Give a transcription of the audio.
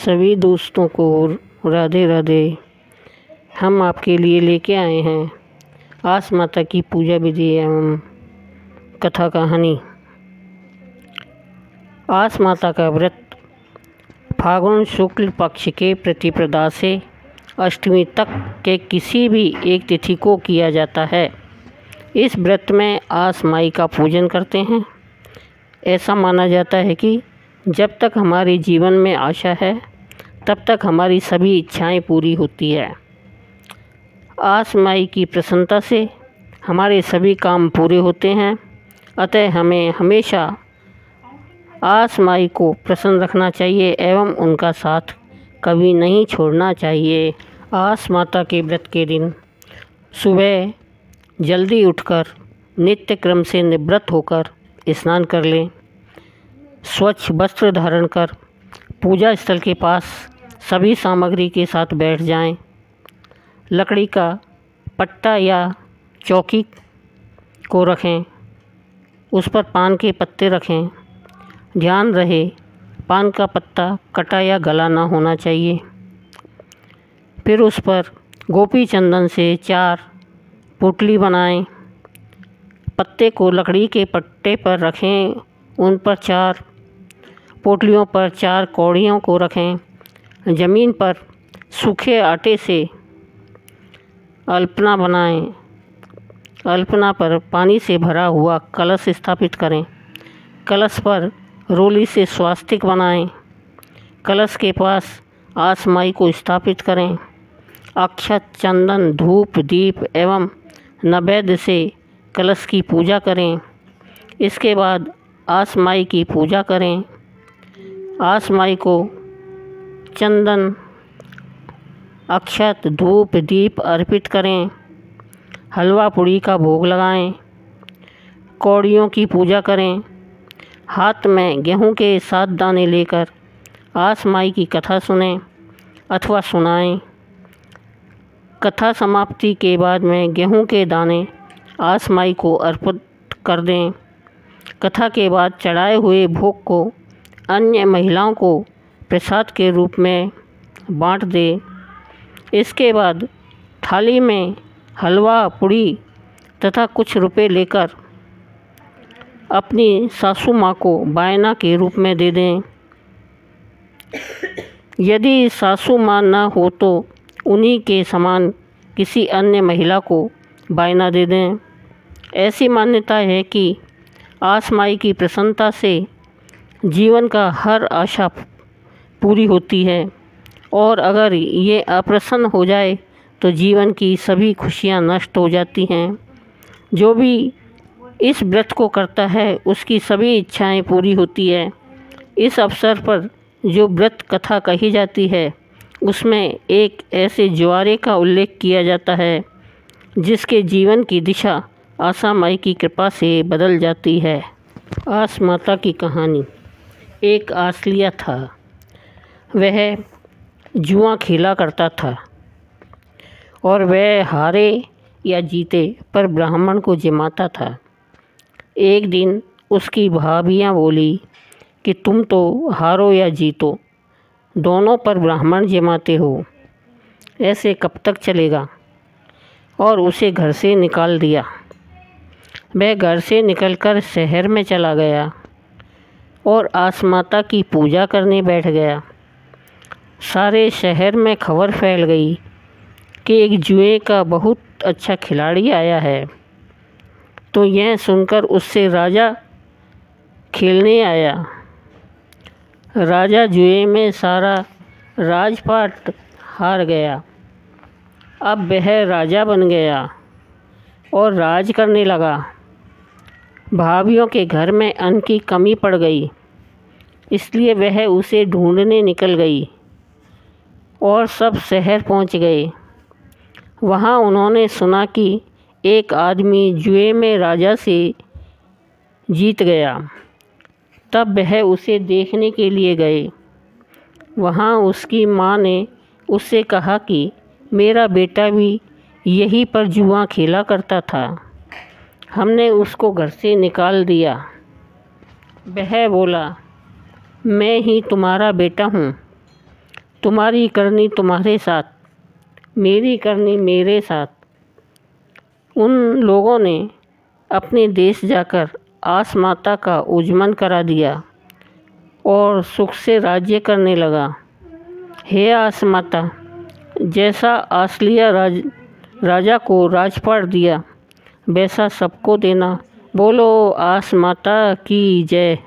सभी दोस्तों को राधे राधे। हम आपके लिए लेके आए हैं आस माता की पूजा विधि एवं कथा कहानी। आस माता का व्रत फागुन शुक्ल पक्ष के प्रतिपदा से अष्टमी तक के किसी भी एक तिथि को किया जाता है। इस व्रत में आस माई का पूजन करते हैं। ऐसा माना जाता है कि जब तक हमारे जीवन में आशा है तब तक हमारी सभी इच्छाएं पूरी होती है। आस माई की प्रसन्नता से हमारे सभी काम पूरे होते हैं। अतः हमें हमेशा आस माई को प्रसन्न रखना चाहिए एवं उनका साथ कभी नहीं छोड़ना चाहिए। आस माता के व्रत के दिन सुबह जल्दी उठकर नित्य क्रम से निवृत्त होकर स्नान कर लें। स्वच्छ वस्त्र धारण कर पूजा स्थल के पास सभी सामग्री के साथ बैठ जाएं। लकड़ी का पट्टा या चौकी को रखें, उस पर पान के पत्ते रखें। ध्यान रहे पान का पत्ता कटा या गला ना होना चाहिए। फिर उस पर गोपी चंदन से 4 पोटली बनाएं। पत्ते को लकड़ी के पट्टे पर रखें, उन पर 4 पोटलियों पर 4 कौड़ियों को रखें। ज़मीन पर सूखे आटे से अल्पना बनाएं। अल्पना पर पानी से भरा हुआ कलश स्थापित करें। कलश पर रोली से स्वास्तिक बनाएं। कलश के पास आस माई को स्थापित करें। अक्षत, चंदन, धूप, दीप एवं नैवेद्य से कलश की पूजा करें। इसके बाद आस माई की पूजा करें। आस माई को चंदन, अक्षत, धूप, दीप अर्पित करें। हलवा पूड़ी का भोग लगाएं। कौड़ियों की पूजा करें। हाथ में गेहूं के 7 दाने लेकर आस माई की कथा सुनें अथवा सुनाएं। कथा समाप्ति के बाद में गेहूं के दाने आस माई को अर्पित कर दें। कथा के बाद चढ़ाए हुए भोग को अन्य महिलाओं को प्रसाद के रूप में बांट दें। इसके बाद थाली में हलवा पूड़ी तथा कुछ रुपए लेकर अपनी सासू माँ को बायना के रूप में दे दें। यदि सासू माँ न हो तो उन्हीं के समान किसी अन्य महिला को बायना दे दें। ऐसी मान्यता है कि आस माई की प्रसन्नता से जीवन का हर आशा पूरी होती है और अगर ये अप्रसन्न हो जाए तो जीवन की सभी खुशियाँ नष्ट हो जाती हैं। जो भी इस व्रत को करता है उसकी सभी इच्छाएं पूरी होती है। इस अवसर पर जो व्रत कथा कही जाती है उसमें एक ऐसे ज्वारे का उल्लेख किया जाता है जिसके जीवन की दिशा आसा माई की कृपा से बदल जाती है। आस माता की कहानी। एक आसलिया था। वह जुआ खेला करता था और वह हारे या जीते पर ब्राह्मण को जिमाता था। एक दिन उसकी भाभियाँ बोली कि तुम तो हारो या जीतो दोनों पर ब्राह्मण जिमाते हो, ऐसे कब तक चलेगा। और उसे घर से निकाल दिया। वह घर से निकलकर शहर में चला गया और आस माता की पूजा करने बैठ गया। सारे शहर में खबर फैल गई कि एक जुए का बहुत अच्छा खिलाड़ी आया है। तो यह सुनकर उससे राजा खेलने आया। राजा जुए में सारा राजपाट हार गया। अब वह राजा बन गया और राज करने लगा। भाभियों के घर में अन्न की कमी पड़ गई, इसलिए वह उसे ढूंढने निकल गई और सब शहर पहुंच गए। वहां उन्होंने सुना कि एक आदमी जुए में राजा से जीत गया। तब वह उसे देखने के लिए गए। वहां उसकी माँ ने उससे कहा कि मेरा बेटा भी यहीं पर जुआ खेला करता था, हमने उसको घर से निकाल दिया। वह बोला, मैं ही तुम्हारा बेटा हूँ। तुम्हारी करनी तुम्हारे साथ, मेरी करनी मेरे साथ। उन लोगों ने अपने देश जाकर आस माता का उज्जमन करा दिया और सुख से राज्य करने लगा। हे आस माता, जैसा आसलिया राजा को राजपाट दिया वैसा सबको देना। बोलो आस माता की जय।